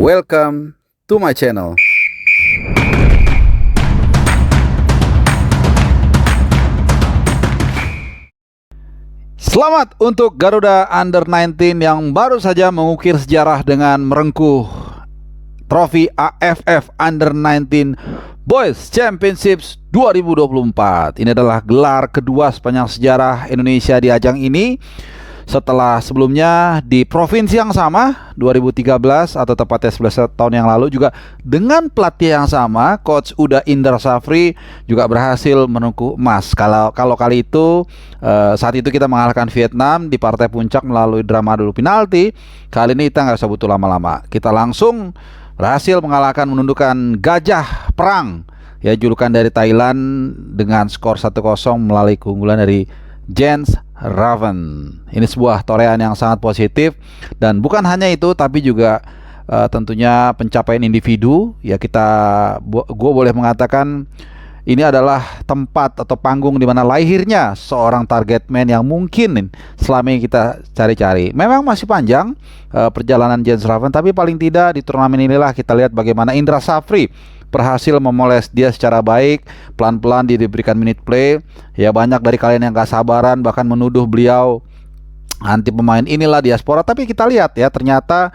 Welcome to my channel. Selamat untuk Garuda Under-19 yang baru saja mengukir sejarah dengan merengkuh trofi AFF Under-19 Boys Championships 2024. Ini adalah gelar kedua sepanjang sejarah Indonesia di ajang ini, setelah sebelumnya di provinsi yang sama 2013 atau tepatnya 11 tahun yang lalu juga dengan pelatih yang sama, Coach Uda Indra Safri juga berhasil menunggu emas. Kalau kali itu saat itu kita mengalahkan Vietnam di partai puncak melalui drama adu penalti. Kali ini kita nggak usah butuh lama-lama, kita langsung berhasil menundukkan Gajah Perang, ya, julukan dari Thailand, dengan skor 1-0 melalui keunggulan dari Jens Raven. Ini sebuah torehan yang sangat positif, dan bukan hanya itu tapi juga tentunya pencapaian individu. Ya, gue boleh mengatakan ini adalah tempat atau panggung di mana lahirnya seorang target man yang mungkin selama ini kita cari-cari. Memang masih panjang perjalanan Jens Raven, tapi paling tidak di turnamen inilah kita lihat bagaimana Indra Safri berhasil memoles dia secara baik. Pelan-pelan dia diberikan minute play. Ya, banyak dari kalian yang gak sabaran bahkan menuduh beliau anti pemain inilah diaspora. Tapi kita lihat ya, ternyata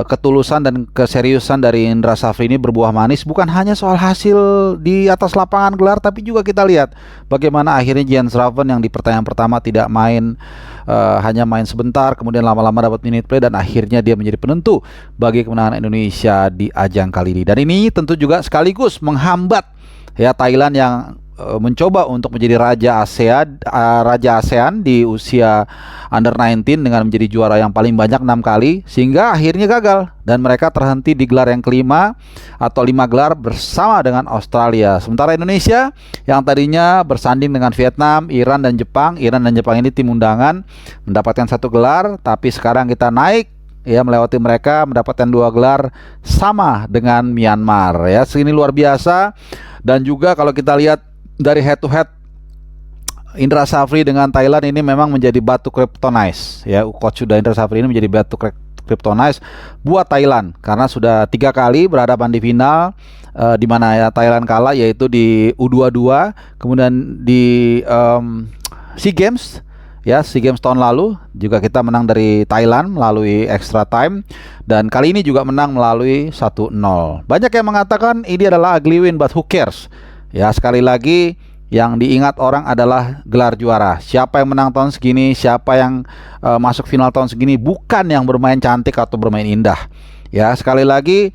ketulusan dan keseriusan dari Indra Safri ini berbuah manis. Bukan hanya soal hasil di atas lapangan gelar, tapi juga kita lihat bagaimana akhirnya Jens Raven yang di pertandingan pertama tidak main, hanya main sebentar, kemudian lama-lama dapat minute play, dan akhirnya dia menjadi penentu bagi kemenangan Indonesia di ajang kali ini. Dan ini tentu juga sekaligus menghambat ya Thailand yang mencoba untuk menjadi raja ASEAN di usia Under-19 dengan menjadi juara yang paling banyak 6 kali, sehingga akhirnya gagal dan mereka terhenti di gelar yang kelima atau 5 gelar bersama dengan Australia. Sementara Indonesia yang tadinya bersanding dengan Vietnam, Iran dan Jepang ini tim undangan, mendapatkan 1 gelar, tapi sekarang kita naik ya, melewati mereka, mendapatkan 2 gelar sama dengan Myanmar ya. Ini luar biasa. Dan juga kalau kita lihat dari head to head, Indra Safri dengan Thailand ini memang menjadi batu kryptonite ya. Coach Uda Indra Safri ini menjadi batu kryptonite buat Thailand karena sudah 3 kali berhadapan di final, di mana ya Thailand kalah, yaitu di U22, kemudian di SEA Games ya, SEA Games tahun lalu juga kita menang dari Thailand melalui extra time, dan kali ini juga menang melalui 1-0. Banyak yang mengatakan ini adalah ugly win, but who cares ya. Sekali lagi yang diingat orang adalah gelar juara. Siapa yang menang tahun segini, siapa yang masuk final tahun segini, bukan yang bermain cantik atau bermain indah ya. Sekali lagi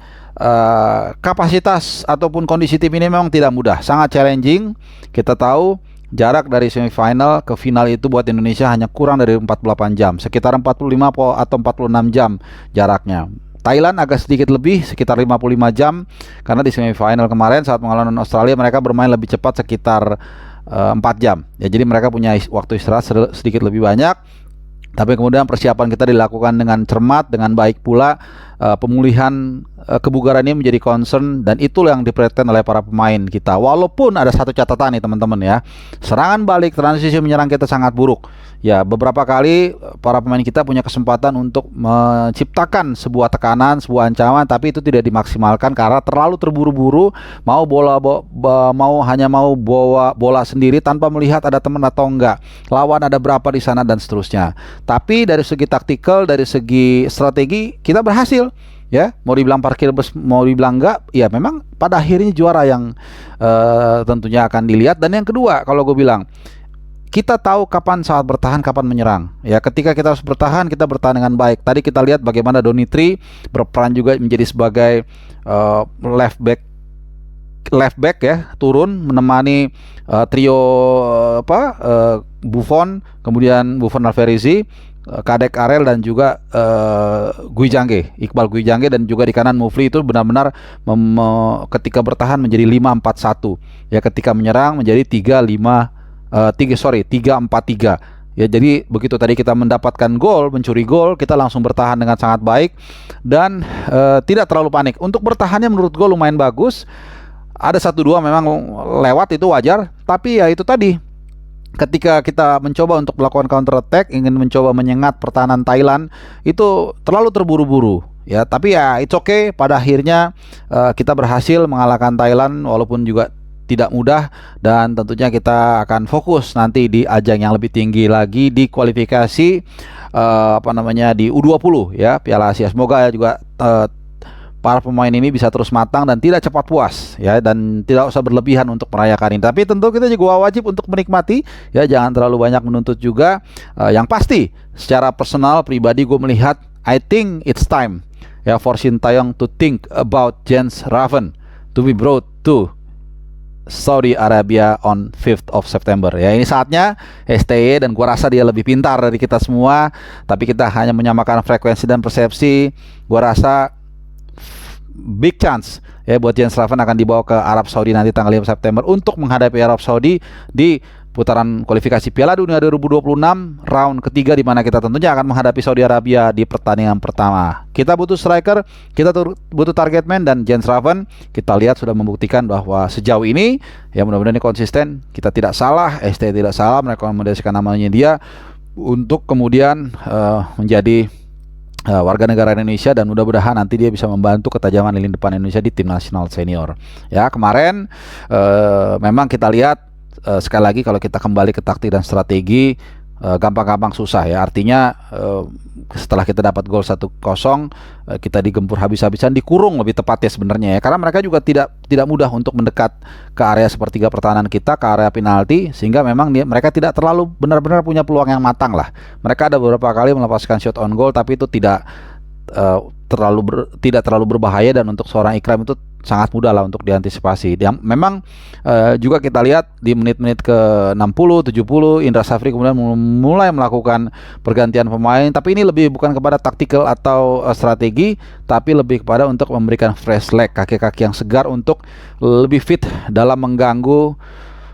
kapasitas ataupun kondisi tim ini memang tidak mudah, sangat challenging. Kita tahu jarak dari semifinal ke final itu buat Indonesia hanya kurang dari 48 jam, sekitar 45 atau 46 jam jaraknya. Thailand agak sedikit lebih, sekitar 55 jam, karena di semifinal kemarin saat mengalahkan Australia mereka bermain lebih cepat sekitar 4 jam ya. Jadi mereka punya waktu istirahat sedikit lebih banyak. Tapi kemudian persiapan kita dilakukan dengan cermat, dengan baik pula. Pemulihan kebugaran ini menjadi concern, dan itulah yang diperhatikan oleh para pemain kita. Walaupun ada satu catatan nih teman-teman ya, serangan balik, transisi menyerang kita sangat buruk ya. Beberapa kali para pemain kita punya kesempatan untuk menciptakan sebuah tekanan, sebuah ancaman, tapi itu tidak dimaksimalkan karena terlalu terburu-buru, mau hanya mau bawa bola sendiri tanpa melihat ada teman atau enggak, lawan ada berapa di sana dan seterusnya. Tapi dari segi taktikal, dari segi strategi kita berhasil ya. Mau dibilang parkir bus, mau dibilang enggak, ya memang pada akhirnya juara yang tentunya akan dilihat. Dan yang kedua, kalau gue bilang, kita tahu kapan saat bertahan, kapan menyerang ya. Ketika kita harus bertahan, kita bertahan dengan baik. Tadi kita lihat bagaimana Donitri berperan juga menjadi sebagai left back ya, turun menemani trio Buffon, kemudian Buffon Alvarez, Kadek Arel, dan juga Iqbal Gui Jangge, dan juga di kanan Mufli. Itu benar-benar ketika bertahan menjadi 5-4-1 ya, ketika menyerang menjadi 3-4-3 ya. Jadi begitu tadi kita mendapatkan gol, mencuri gol, kita langsung bertahan dengan sangat baik dan tidak terlalu panik. Untuk bertahannya menurut gue lumayan bagus. Ada 1-2 memang lewat, itu wajar, tapi ya itu tadi, ketika kita mencoba untuk melakukan counter attack, ingin mencoba menyengat pertahanan Thailand, itu terlalu terburu-buru ya, tapi ya it's okay. Pada akhirnya kita berhasil mengalahkan Thailand walaupun juga tidak mudah, dan tentunya kita akan fokus nanti di ajang yang lebih tinggi lagi di kualifikasi di U20 ya, Piala Asia. Semoga juga para pemain ini bisa terus matang dan tidak cepat puas ya, dan tidak usah berlebihan untuk merayakan ini. Tapi tentu kita juga wajib untuk menikmati ya, jangan terlalu banyak menuntut juga. Yang pasti secara personal pribadi gue melihat I think it's time ya for Sintayong to think about Jens Raven to be brought to Saudi Arabia on 5th of September ya. Ini saatnya STY, dan gua rasa dia lebih pintar dari kita semua, tapi kita hanya menyamakan frekuensi dan persepsi. Gua rasa big chance ya buat Jens Raven akan dibawa ke Arab Saudi nanti tanggal 5 September untuk menghadapi Arab Saudi di putaran kualifikasi Piala Dunia 2026 round ketiga, di mana kita tentunya akan menghadapi Saudi Arabia di pertandingan pertama. Kita butuh striker, kita butuh target man, dan Jens Raven kita lihat sudah membuktikan bahwa sejauh ini ya, mudah-mudahan ini konsisten. Kita tidak salah, ST tidak salah merekomendasikan namanya dia untuk kemudian menjadi warga negara Indonesia, dan mudah-mudahan nanti dia bisa membantu ketajaman lini depan Indonesia di tim nasional senior. Ya, kemarin memang kita lihat sekali lagi kalau kita kembali ke taktik dan strategi, gampang-gampang susah ya. Artinya setelah kita dapat gol 1-0, kita digempur habis-habisan, dikurung lebih tepatnya sebenarnya ya, karena mereka juga tidak mudah untuk mendekat ke area sepertiga pertahanan kita, ke area penalti, sehingga memang mereka tidak terlalu benar-benar punya peluang yang matang lah. Mereka ada beberapa kali melepaskan shot on goal, tapi itu tidak terlalu berbahaya, dan untuk seorang Ikram itu sangat mudah lah untuk diantisipasi. Yang memang juga kita lihat di menit-menit ke 60, 70 Indra Safri kemudian mulai melakukan pergantian pemain, tapi ini lebih bukan kepada taktikal atau strategi, tapi lebih kepada untuk memberikan fresh leg, kaki-kaki yang segar untuk lebih fit dalam mengganggu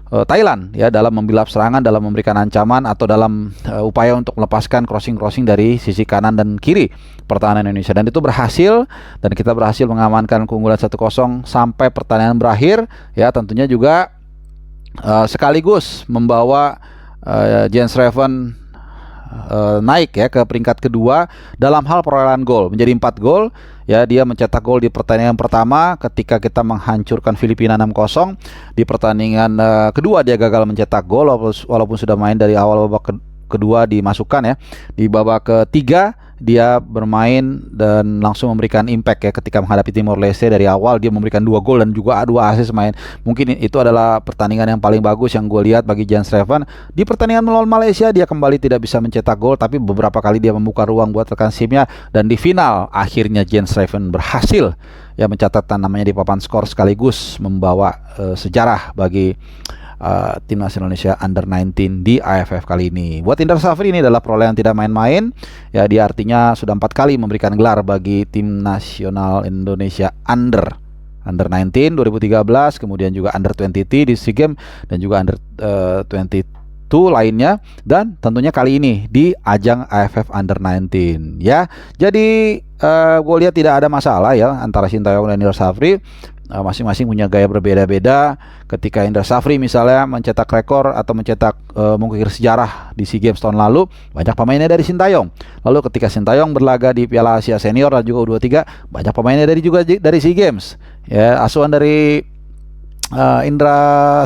Thailand ya, dalam membilap serangan, dalam memberikan ancaman, atau dalam upaya untuk melepaskan crossing dari sisi kanan dan kiri pertahanan Indonesia. Dan itu berhasil, dan kita berhasil mengamankan keunggulan 1-0 sampai pertandingan berakhir ya. Tentunya juga sekaligus membawa Jens Raven naik ya ke peringkat kedua dalam hal perolehan gol, menjadi 4 gol ya. Dia mencetak gol di pertandingan pertama ketika kita menghancurkan Filipina 6-0. Di pertandingan kedua dia gagal mencetak gol walaupun sudah main dari awal babak kedua dimasukkan ya. Di babak ketiga dia bermain dan langsung memberikan impact ya ketika menghadapi Timor Leste. Dari awal dia memberikan 2 gol dan juga 2 assist main. Mungkin itu adalah pertandingan yang paling bagus yang gue lihat bagi Jens Raven. Di pertandingan melawan Malaysia dia kembali tidak bisa mencetak gol, tapi beberapa kali dia membuka ruang buat rekan timnya, dan di final akhirnya Jens Raven berhasil ya mencatatkan namanya di papan skor, sekaligus membawa sejarah bagi tim nasional Indonesia Under-19 di AFF kali ini. Buat Indra Safri ini adalah perolehan tidak main-main ya. Dia artinya sudah 4 kali memberikan gelar bagi tim nasional Indonesia Under-19 2013, kemudian juga Under-23 di SEA Games, dan juga Under-22 lainnya, dan tentunya kali ini di ajang AFF Under-19 ya. Jadi gue lihat tidak ada masalah ya antara Sintayong dan Indra Safri. Masing-masing punya gaya berbeda-beda. Ketika Indra Safri misalnya mencetak rekor atau mencetak mengukir sejarah di SEA Games tahun lalu, banyak pemainnya dari Sintayong. Lalu ketika Sintayong berlaga di Piala Asia Senior dan juga U23, banyak pemainnya dari SEA Games ya, asuhan dari Indra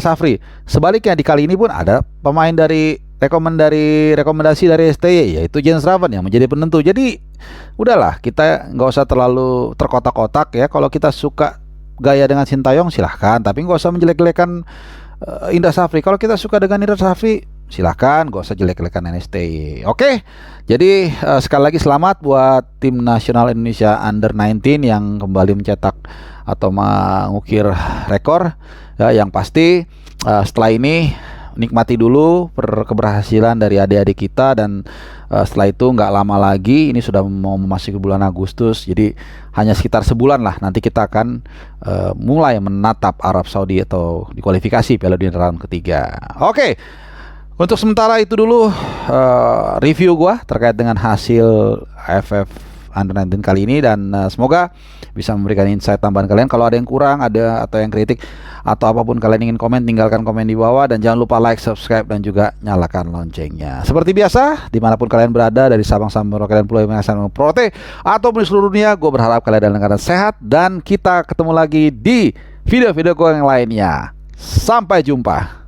Safri. Sebaliknya di kali ini pun ada pemain dari rekomendasi dari STY, yaitu Jens Raven yang menjadi penentu. Jadi udahlah, kita nggak usah terlalu terkotak-kotak ya. Kalau kita suka gaya dengan Sintayong silahkan, tapi nggak usah menjelek-jelekan Indra Safri. Kalau kita suka dengan Indra Safri silahkan, nggak usah jelek-jelekan NSTY. Oke, jadi sekali lagi selamat buat tim nasional Indonesia Under-19 yang kembali mencetak atau mengukir rekor ya. Yang pasti setelah ini nikmati dulu keberhasilan dari adik-adik kita, dan setelah itu nggak lama lagi, ini sudah mau memasuki bulan Agustus, jadi hanya sekitar sebulan lah nanti kita akan mulai menatap Arab Saudi atau di kualifikasi Piala Dunia round ketiga. Oke, untuk sementara itu dulu review gua terkait dengan hasil AFF Under 19 kali ini, dan semoga bisa memberikan insight tambahan kalian. Kalau ada yang kurang, ada atau yang kritik atau apapun kalian ingin komen, tinggalkan komen di bawah, dan jangan lupa like, subscribe, dan juga nyalakan loncengnya. Seperti biasa, dimanapun kalian berada, dari Sabang sampai Merauke dan Pulau Minang Prote atau di seluruh dunia, gue berharap kalian dalam keadaan sehat, dan kita ketemu lagi di video-video gue yang lainnya. Sampai jumpa.